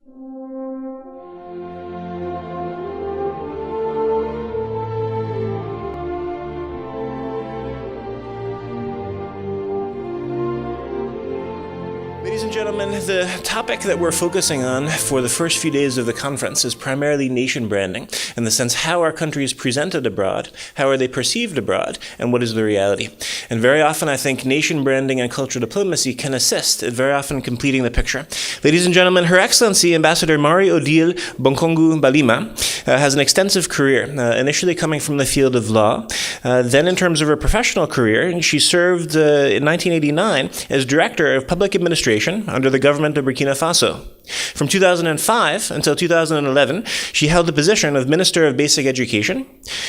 Ladies and gentlemen, the topic that we're focusing on for the first few days of the conference is primarily nation branding, in the sense how are countries presented abroad, how are they perceived abroad, and what is the reality. And very often I think nation branding and cultural diplomacy can assist at very often completing the picture. Ladies and gentlemen, Her Excellency Ambassador Odile Bonkoungou-Balima has an extensive career, initially coming from the field of law. Then in terms of her professional career, she served in 1989 as Director of Public Administration under the government of Burkina Faso. From 2005 until 2011, she held the position of Minister of Basic Education.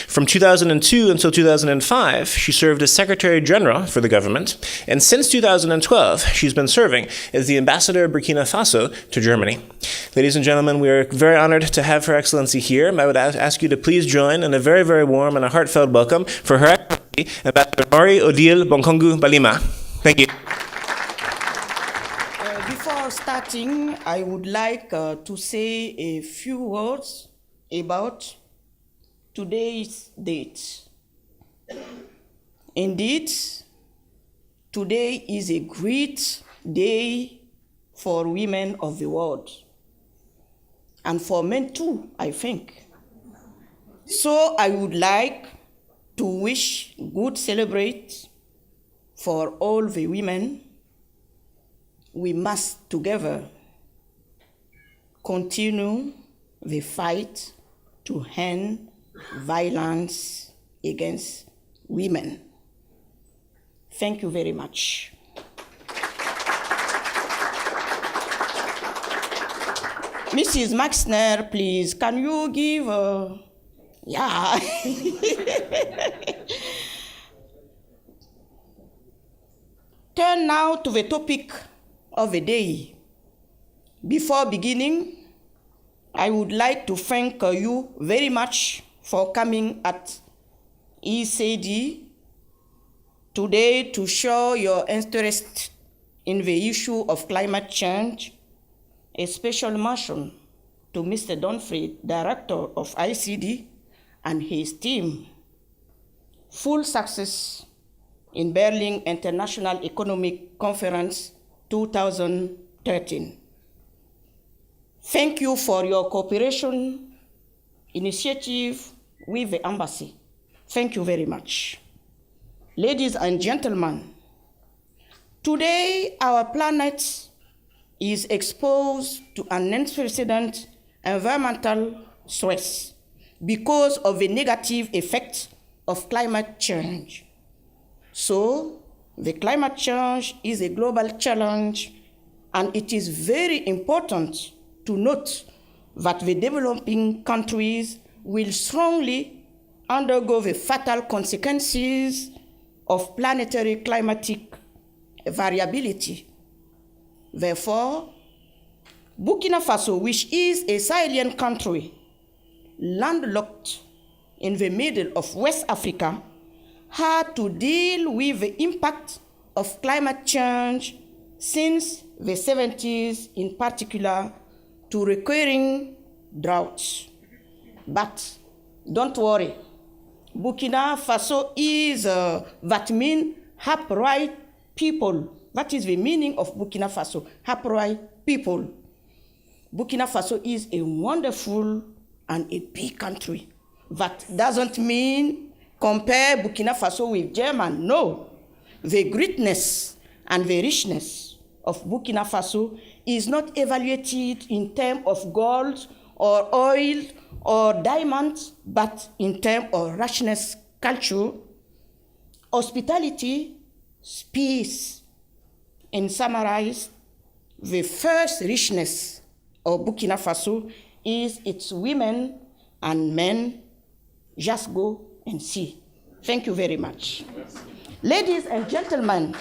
From 2002 until 2005, she served as Secretary General for the government. And since 2012, she's been serving as the Ambassador of Burkina Faso to Germany. Ladies and gentlemen, we are very honored to have Her Excellency here. I would ask you to please join in a very, very warm and a heartfelt welcome for Her Excellency Ambassador Odile Bonkoungou-Balima. Thank you. Before starting, I would like to say a few words about today's date. Indeed, today is a great day for women of the world, and for men too, I think. So I would like to wish good celebrate for all the women. We must together continue the fight to end violence against women. Thank you very much. Mrs. Maxner, please, can you give yeah. Turn now to the topic of the day. Before beginning, I would like to thank you very much for coming at ECD today to show your interest in the issue of climate change. A special mention to Mr. Donfried, Director of ICD, and his team. Full success in Berlin International Economic Conference 2013. Thank you for your cooperation initiative with the embassy. Thank you very much. Ladies and gentlemen, today our planet is exposed to an unprecedented environmental stress because of the negative effects of climate change. So, the climate change is a global challenge, and it is very important to note that the developing countries will strongly undergo the fatal consequences of planetary climatic variability. Therefore, Burkina Faso, which is a Sahelian country landlocked in the middle of West Africa, had to deal with the impact of climate change since the 70s, in particular to recurring droughts. But don't worry, Burkina Faso is that means upright people. That is the meaning of Burkina Faso, upright people. Burkina Faso is a wonderful and a big country. That doesn't mean compare Burkina Faso with Germany. No. The greatness and the richness of Burkina Faso is not evaluated in terms of gold or oil or diamonds, but in terms of richness, culture, hospitality, peace. In summarize, the first richness of Burkina Faso is its women and men. Just go and see. Thank you very much. Ladies and gentlemen,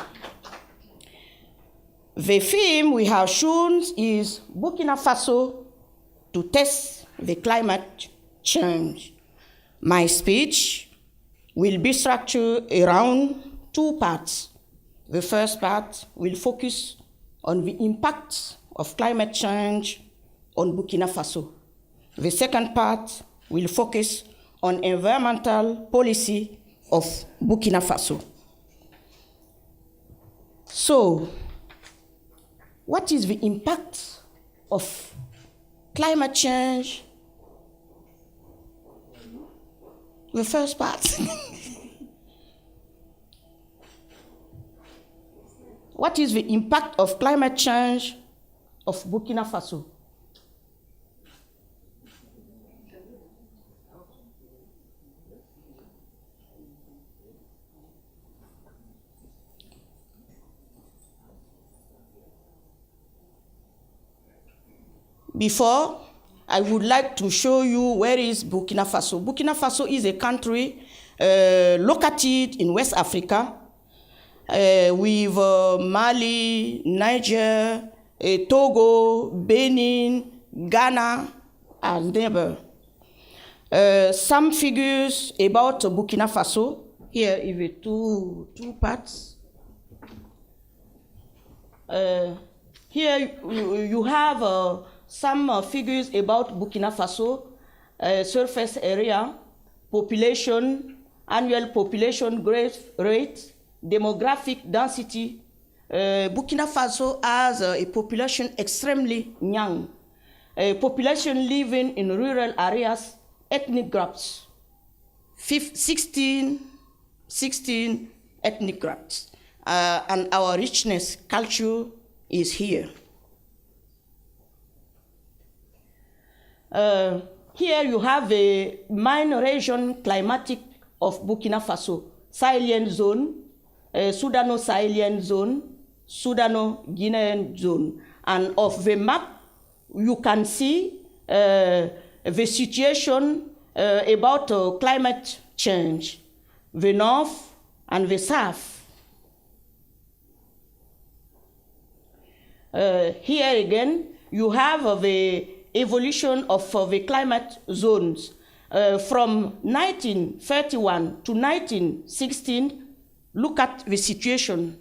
the theme we have shown is Burkina Faso to test the climate change. My speech will be structured around two parts. The first part will focus on the impact of climate change on Burkina Faso. The second part will focus on environmental policy of Burkina Faso. So, what is the impact of climate change? The first part. What is the impact of climate change of Burkina Faso? Before, I would like to show you where is Burkina Faso. Burkina Faso is a country located in West Africa with Mali, Niger, Togo, Benin, Ghana, and neighbor. Some figures about Burkina Faso. Here is the two parts. Here you have some figures about Burkina Faso, surface area, population, annual population growth rate, demographic density. Burkina Faso has a population extremely young. A population living in rural areas, ethnic groups, 16 ethnic groups. And our richness, culture is here. Here you have a main region climatic of Burkina Faso, Sahelien zone, Sudano-Sahelien zone, Sudano-Guinean zone. And of the map, you can see the situation about climate change, the north and the south. Here again, you have the evolution of the climate zones. From 1931 to 1916, look at the situation.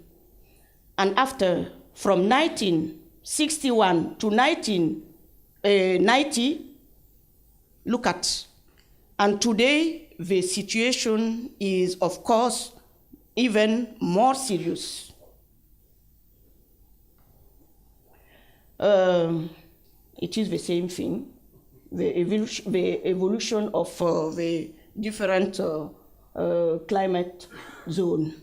And after, from 1961 to 1990, look at. And today, the situation is, of course, even more serious. It is the same thing, the evolution of the different climate zone.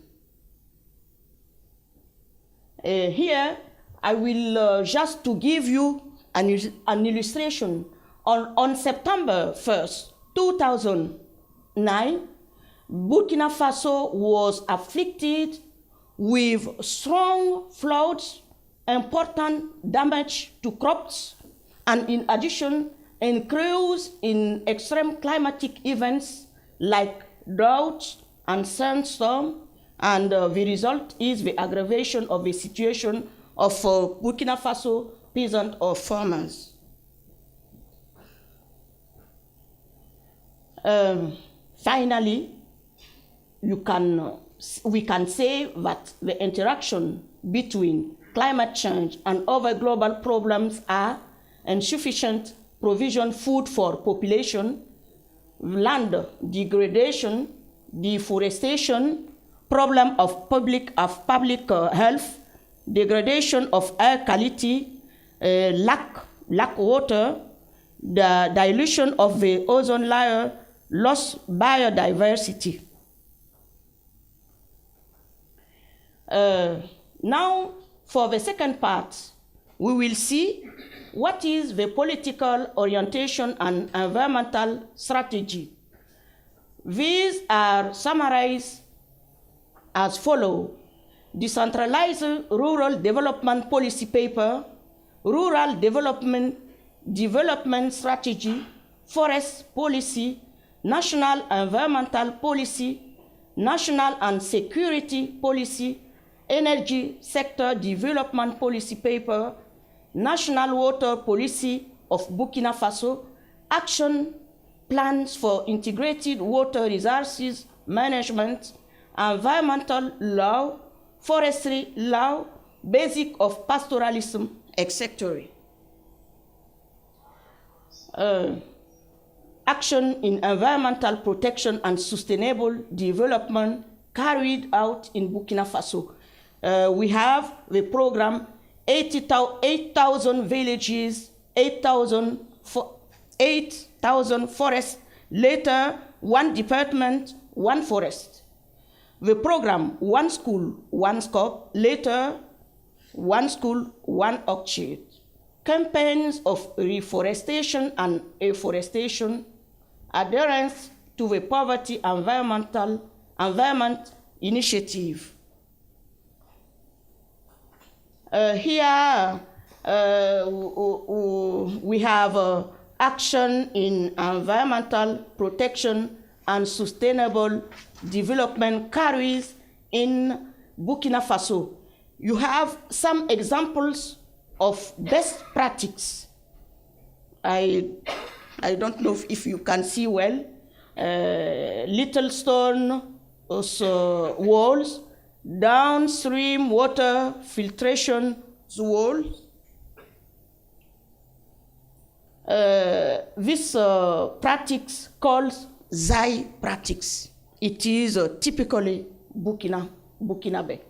Here, I will just to give you an illustration. On September 1st, 2009, Burkina Faso was afflicted with strong floods, important damage to crops, and in addition, increase in extreme climatic events like drought and sandstorm, and the result is the aggravation of the situation of Burkina Faso peasant or farmers. Finally, we can say that the interaction between climate change and other global problems are insufficient provision food for population, land degradation, deforestation, problem of public health, degradation of air quality, lack water, the dilution of the ozone layer, lost biodiversity. Now, for the second part, we will see what is the political orientation and environmental strategy. These are summarized as follows: decentralized rural development policy paper, rural development strategy, forest policy, national environmental policy, national and security policy, energy sector development policy paper, national water policy of Burkina Faso, action plans for integrated water resources management, environmental law, forestry law, basic of pastoralism, etc. action in environmental protection and sustainable development carried out in Burkina Faso. We have the program 8,000 villages, 8,000 forests, later 1 department, 1 forest. The program 1 school, 1 scope, later 1 school, 1 orchard. Campaigns of reforestation and afforestation, adherence to the poverty environment initiative. Here we have action in environmental protection and sustainable development carried in Burkina Faso. You have some examples of best practice. I don't know if you can see well. Little stone walls, downstream water filtration walls. This practice called Zai practice. It is typically Burkinabe.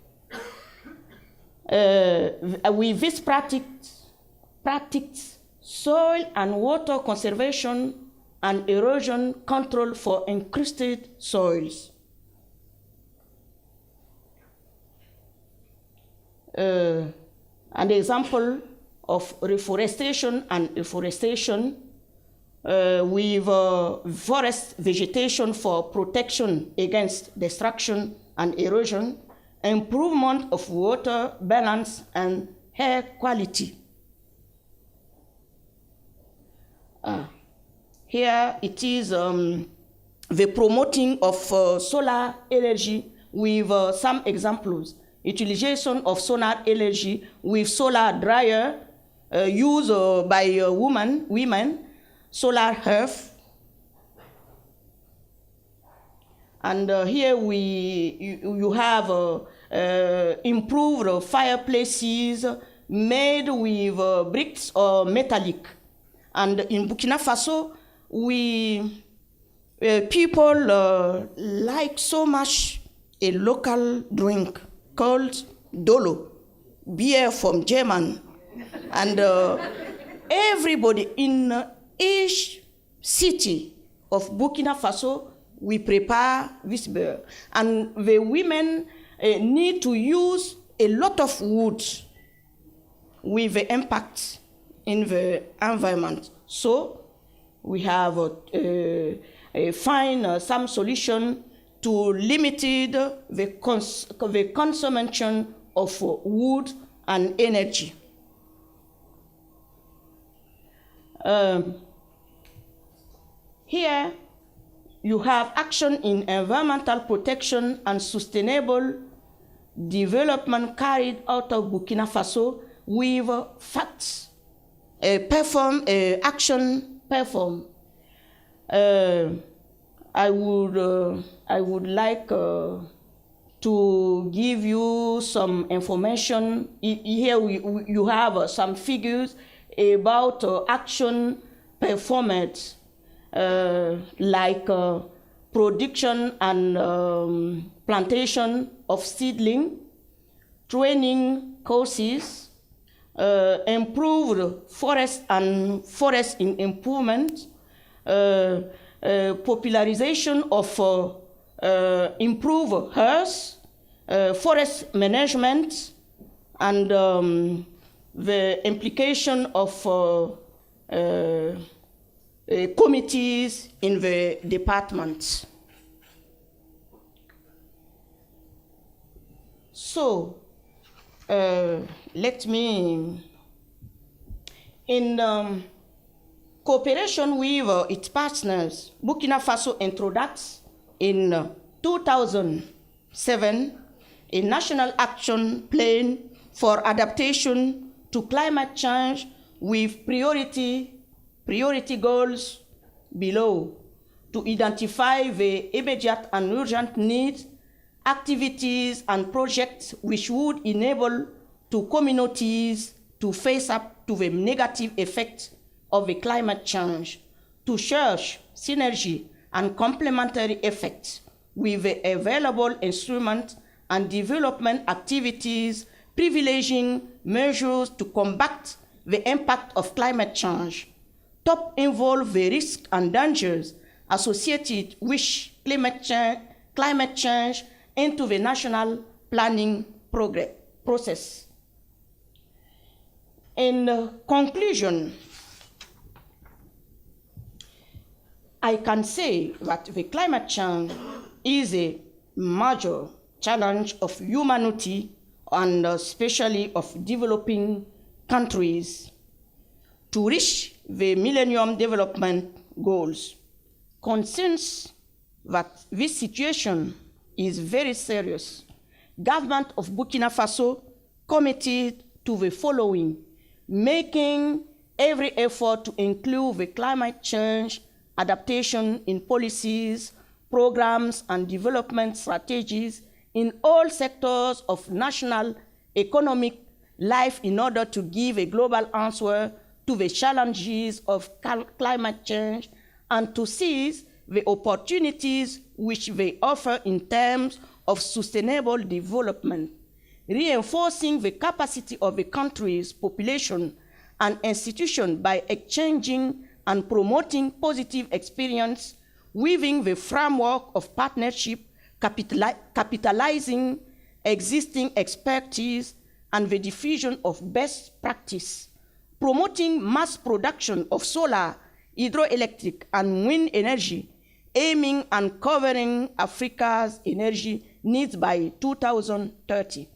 With this practice, soil and water conservation and erosion control for encrusted soils. An example of reforestation and afforestation with forest vegetation for protection against destruction and erosion, improvement of water balance and air quality. Here it is the promoting of solar energy with some examples. Utilization of solar energy with solar dryer used by women, solar earth. And here you have improved fireplaces made with bricks or metallic. And in Burkina Faso, people like so much a local drink called Dolo, beer from German. And everybody in each city of Burkina Faso, we prepare this beer. And the women need to use a lot of wood with the impact in the environment. So we have find some solution to limit the consumption of wood and energy. Here you have action in environmental protection and sustainable development carried out of Burkina Faso with facts. Action perform. I would like to give you some information. Here you have some figures about action performance, like production and plantation of seedling, training courses, improved forest and forest improvement, popularization of improved earth, forest management, and the implication of committees in the departments. So, let me, in cooperation with its partners, Burkina Faso introduced in 2007 a national action plan for adaptation to climate change with priority goals below to identify the immediate and urgent needs, activities and projects which would enable to communities to face up to the negative effects of the climate change to search synergy and complementary effects with the available instruments and development activities privileging measures to combat the impact of climate change. Top involve the risks and dangers associated with climate change into the national planning process. In conclusion, I can say that the climate change is a major challenge of humanity and especially of developing countries to reach the Millennium Development Goals. Concerns that this situation is very serious. Government of Burkina Faso committed to the following: making every effort to include the climate change adaptation in policies, programs, and development strategies in all sectors of national economic life in order to give a global answer to the challenges of climate change and to seize the opportunities which they offer in terms of sustainable development, reinforcing the capacity of the country's population and institutions by exchanging and promoting positive experience within the framework of partnership, capitalizing existing expertise and the diffusion of best practice, promoting mass production of solar, hydroelectric, and wind energy, aiming and covering Africa's energy needs by 2030,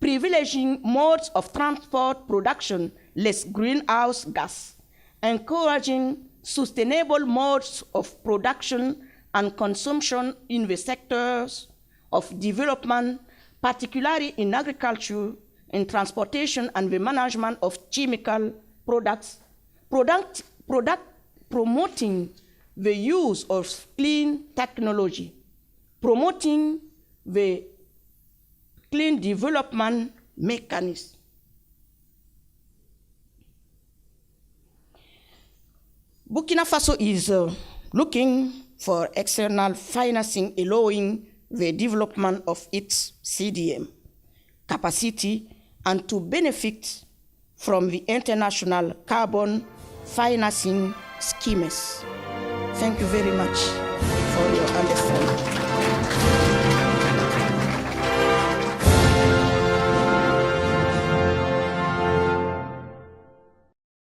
privileging modes of transport production, less greenhouse gas, encouraging sustainable modes of production and consumption in the sectors of development, particularly in agriculture, in transportation, and the management of chemical products, promoting the use of clean technology, promoting the clean development mechanism. Burkina Faso is looking for external financing allowing the development of its CDM capacity and to benefit from the international carbon financing schemes. Thank you very much for your understanding.